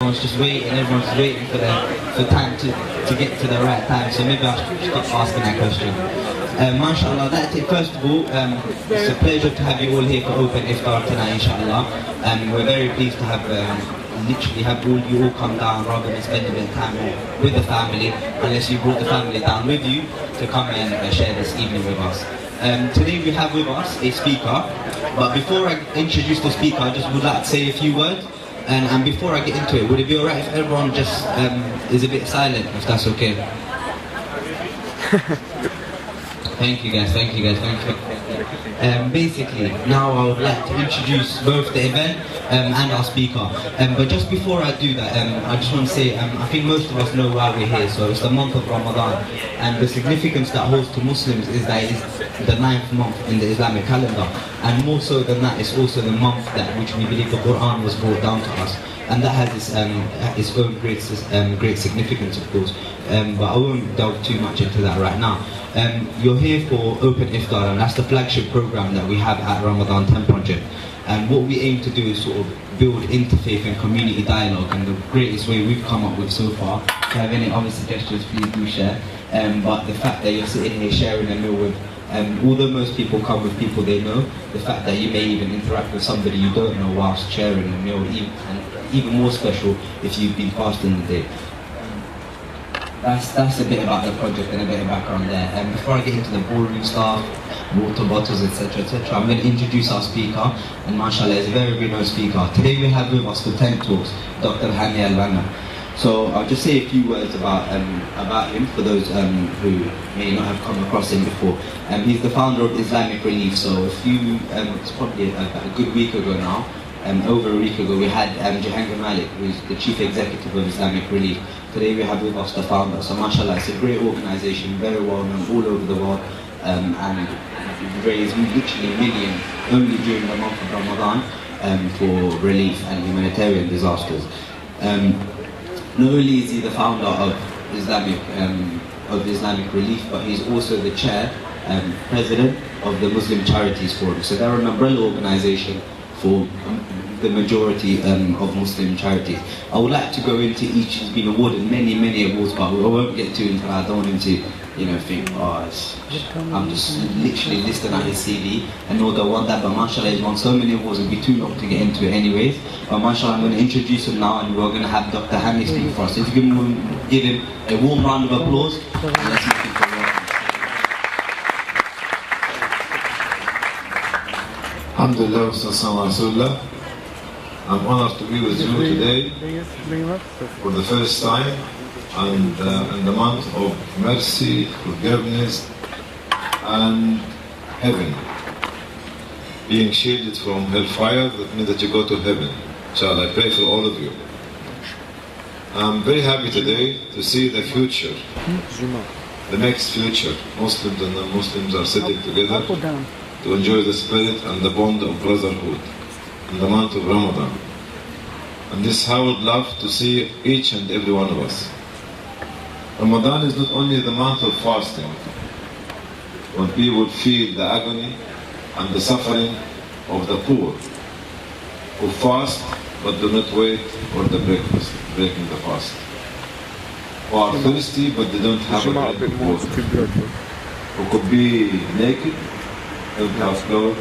Everyone's waiting for time to get to the right time, so maybe I should stop asking that question. MashaAllah, that's it. First of all, it's a pleasure to have you all here for Open Iftar tonight, inshallah. We're very pleased to have literally have you all come down rather than spend a bit of time with the family, unless you brought the family down with you to come and share this evening with us. Today we have with us a speaker, but before I introduce the speaker, I just would like to say a few words. And before I get into it, would it be alright if everyone just is a bit silent, if that's okay? Thank you guys. Basically, now I would like to introduce both the event and our speaker. But just before I do that, I just want to say, I think most of us know why we're here. So it's the month of Ramadan, and the significance that holds to Muslims is that it's the 9th month in the Islamic calendar. And more so than that, it's also the month that which we believe the Quran was brought down to us. And that has its own great significance, of course. But I won't delve too much into that right now. You're here for Open Iftar, and that's the flagship program that we have at Ramadan 10 Project. And what we aim to do is sort of build interfaith and community dialogue, and the greatest way we've come up with so far. If you have any other suggestions, please do share. But the fact that you're sitting here sharing a meal with, although most people come with people they know, the fact that you may even interact with somebody you don't know whilst sharing a meal, and even more special if you've been fasting the day. That's a bit about the project and a bit of background there. And before I get into the boring stuff, water bottles, etc., I'm going to introduce our speaker, and mashallah is a very renowned speaker. Today we have with us for 10 talks, Dr. Hany El Banna. So I'll just say a few words about him for those who may not have come across him before. He's the founder of Islamic Relief. So it's probably a good week ago now, over a week ago, we had Jahangir Malik, who's the chief executive of Islamic Relief. Today we have with us the founder. So mashallah, it's a great organization, very well known all over the world, and raised literally millions only during the month of Ramadan for relief and humanitarian disasters. Not only is he the founder of Islamic Relief, but he's also the chair and president of the Muslim Charities Forum. So they're an umbrella organization for the majority of Muslim charities. I would like to go into each. He's been awarded many awards, but I won't get too into that. I don't want him to, think, I'm just literally listing out his CV, and no, don't want that, but mashallah, he's won so many awards, it'd be too long to get into it anyways. But mashallah, I'm going to introduce him now, and we're going to have Dr. Hany speak for us. If you can give him a warm round of applause, and let's make him feel welcome. Alhamdulillah, wa sallallahu. I'm honored to be with you today for the first time, and in the month of mercy, forgiveness, and heaven. Being shielded from hellfire, that means that you go to heaven. Inshallah, I pray for all of you. I'm very happy today to see the future, the next future. Muslims and non-Muslims are sitting together to enjoy the spirit and the bond of brotherhood in the month of Ramadan. And this is how I would love to see each and every one of us. Ramadan is not only the month of fasting, when people feel the agony and the suffering of the poor, who fast but do not wait for the breakfast, breaking the fast, who are thirsty but they don't have a drink of water, who could be naked, don't have clothes,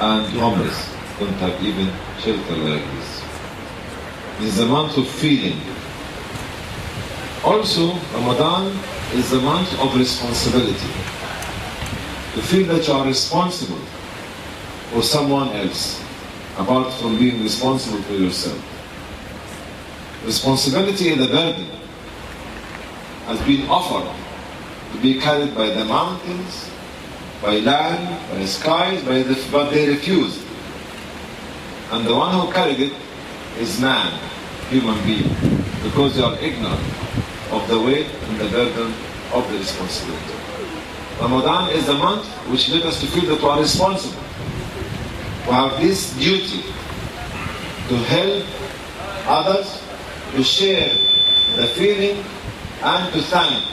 and homeless, don't have even shelter like this. This is a month of feeling. Also, Ramadan is a month of responsibility. To feel that you are responsible for someone else, apart from being responsible for yourself. Responsibility is a burden, has been offered to be carried by the mountains, by land, by the skies, but they refused. And the one who carried it is man, human being, because they are ignorant of the weight and the burden of the responsibility. Ramadan is the month which led us to feel that we are responsible. We have this duty to help others, to share the feeling, and to thank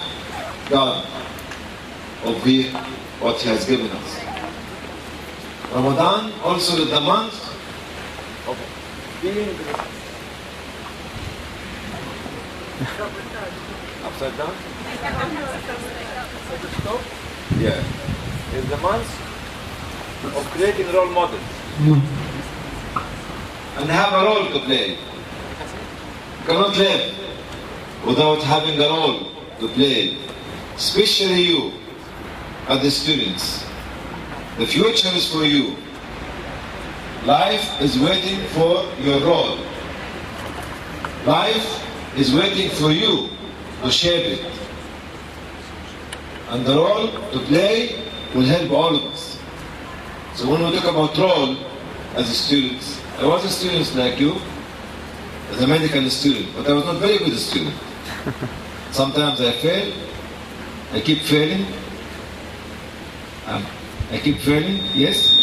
God of what He has given us. Ramadan also is the month of being Upside down? Yeah. It's the month of creating role models. And have a role to play. You cannot live without having a role to play. Especially you, as the students. The future is for you. Life is waiting for your role. Life is waiting for you to shape it. And the role to play will help all of us. So when we talk about role as a student, I was a student like you, as a medical student, but I was not very good student. Sometimes I fail, I keep failing. I keep failing, yes?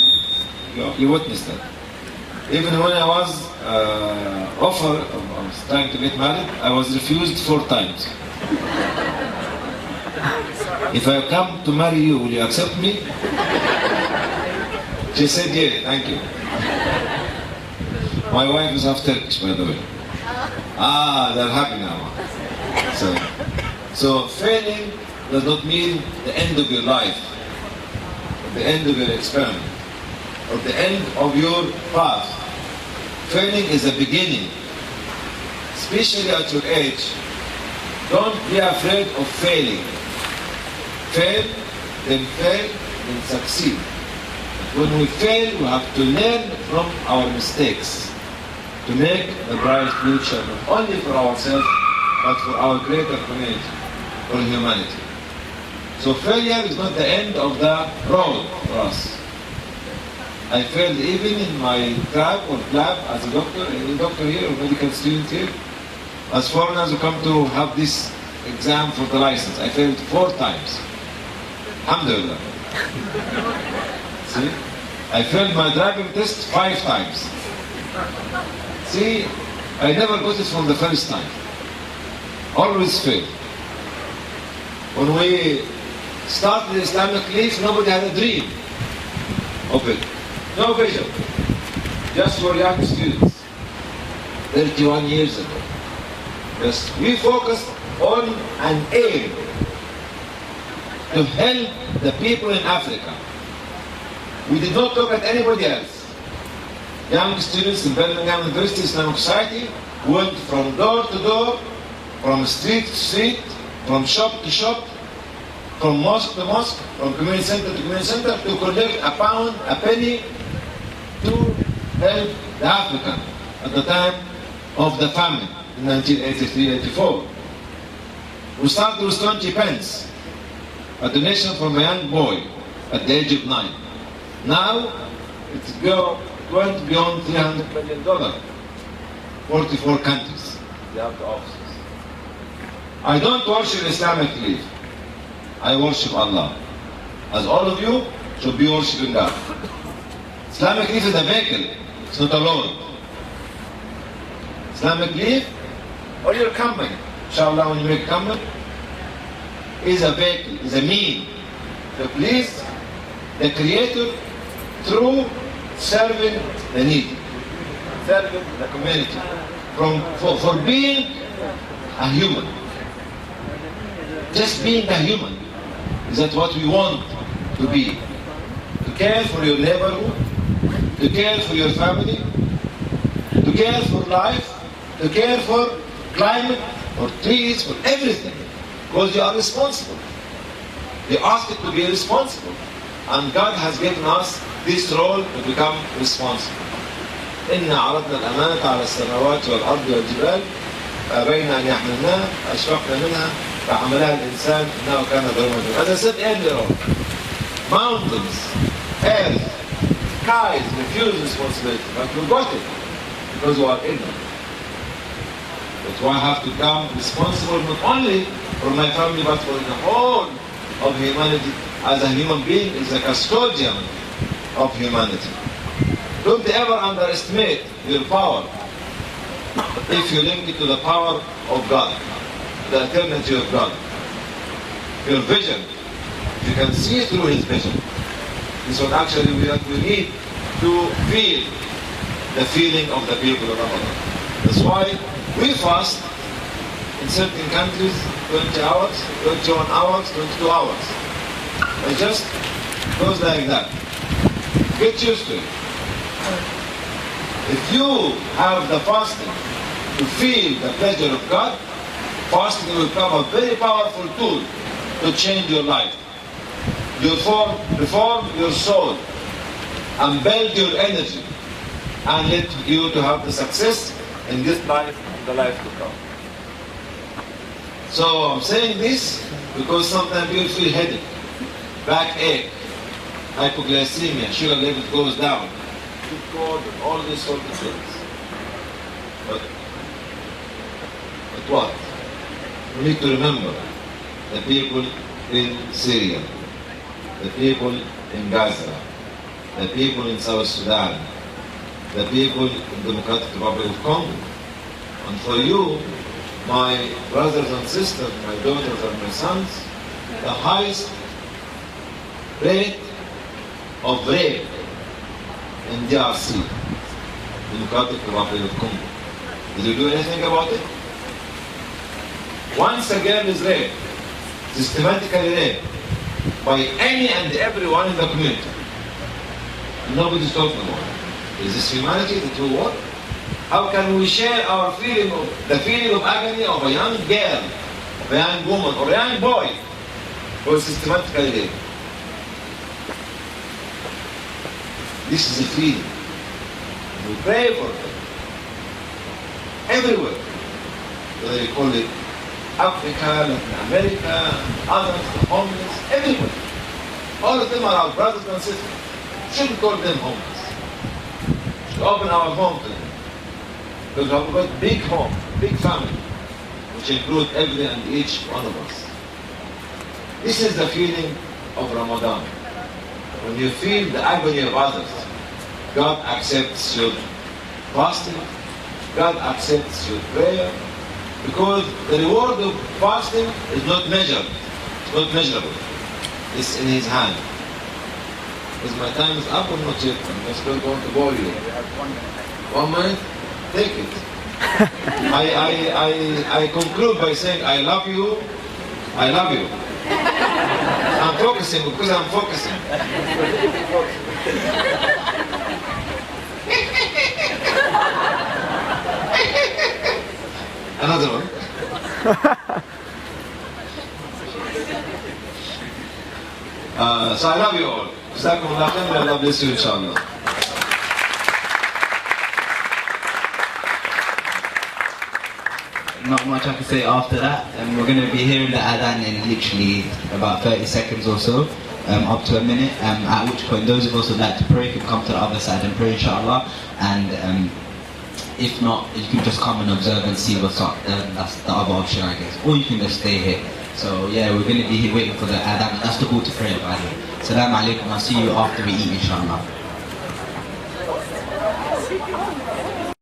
You witnessed that. Even when I was offered, I was trying to get married, I was refused 4 times. If I come to marry you, will you accept me? She said, yeah, thank you. My wife is half Turkish, by the way. They're happy now. So failing does not mean the end of your life, or the end of your experiment, or the end of your path. Failing is a beginning. Especially at your age, don't be afraid of failing. Fail, then succeed. But when we fail, we have to learn from our mistakes to make a bright future, not only for ourselves, but for our greater community, for humanity. So failure is not the end of the road for us. I failed even in my lab as a doctor, any doctor here or medical student here. As foreigners who come to have this exam for the license, I failed 4 times. Alhamdulillah. See? I failed my driving test 5 times. See, I never got it from the first time. Always fail. When we started the Islamic Leaf, nobody had a dream of it. No vision. Just for young students. 31 years ago. Yes, we focused on an aim to help the people in Africa. We did not look at anybody else. Young students in Birmingham University Islamic Society went from door to door, from street to street, from shop to shop, from mosque to mosque, from community center to community center, to collect a pound, a penny, to help the African at the time of the famine in 1983-84. We started with 20 pence, a donation from a young boy at the age of 9. Now, it's went beyond $300 million. 44 countries, they have the offices. I don't worship Islamic belief. I worship Allah. As all of you should be worshiping God. Islamic belief is a vehicle, it's not a Lord. Islamic belief, or your company, inshallah, when you make a company, is a vehicle, is a mean to please the Creator through serving the needy, serving the community, for being a human. Just being a human, is that what we want to be? To care for your neighborhood, to care for your family, to care for life, to care for climate, for trees, for everything. Because you are responsible. You asked to be responsible. And God has given us this role to become responsible. إنا عرضنا الأمانة على السماوات والأرض والجبال فأبين أن يحملناها فأشفقنا منها فحملها الإنسان إنه كان ظلوما جهولا. As I said earlier on, mountains, earth, skies refuse responsibility, but we got it because we are ignorant. But I have to become responsible not only for my family but for the whole of humanity. As a human being, is a custodian of humanity. Don't ever underestimate your power if you link it to the power of God, the eternity of God. Your vision, you can see through His vision. This one actually we need to feel the feeling of the people of Ramadan. That's why we fast In certain countries, 20 hours, 21 hours, 22 hours. It just goes like that. Get used to it. If you have the fasting to feel the pleasure of God, fasting will become a very powerful tool to change your life. Reform your soul and build your energy and let you to have the success in this life and the life to come. So I'm saying this because sometimes you feel headache, backache, hypoglycemia, sugar level goes down, too cold, and all these sort of things. But what? We need to remember the people in Syria, the people in Gaza, the people in South Sudan, the people in the Democratic Republic of Congo. And for you, my brothers and sisters, my daughters and my sons, the highest rate of rape in DRC, Democratic Republic of Congo. Did you do anything about it? Once a girl is raped, systematically raped, by any and everyone in the community, nobody's talking about it. Is this humanity, the true word? How can we share our feeling of the feeling of agony of a young girl, of a young woman, or a young boy who is systematically raped? This is a feeling. We pray for them. Everywhere. Whether you call it Africa, Latin America, others, the homeless, everywhere. All of them are our brothers and sisters. Shouldn't call them homeless. Should open our home to them. Because we have got big home, big family, which include every and each one of us. This is the feeling of Ramadan. When you feel the agony of others, God accepts your fasting, God accepts your prayer, because the reward of fasting is not measured, it's not measurable. It's in His hand. Is my time is up or not yet? I'm just going to bore you. 1 minute? Take it. I conclude by saying I love you. I love you. I'm focusing because I'm focusing. Another one. So I love you all. Jazakumullah khair. Allah bless you, inshallah. Not much I can say after that. We're going to be hearing the adhan in literally about 30 seconds or so, up to a minute, at which point those of us who would like to pray can come to the other side and pray, inshallah. And if not, you can just come and observe and see what's up. That's the other option, I guess. Or you can just stay here. So yeah, we're going to be here waiting for the adhan. That's the call to prayer, by the way. Assalamu alaikum. I'll see you after we eat, inshallah.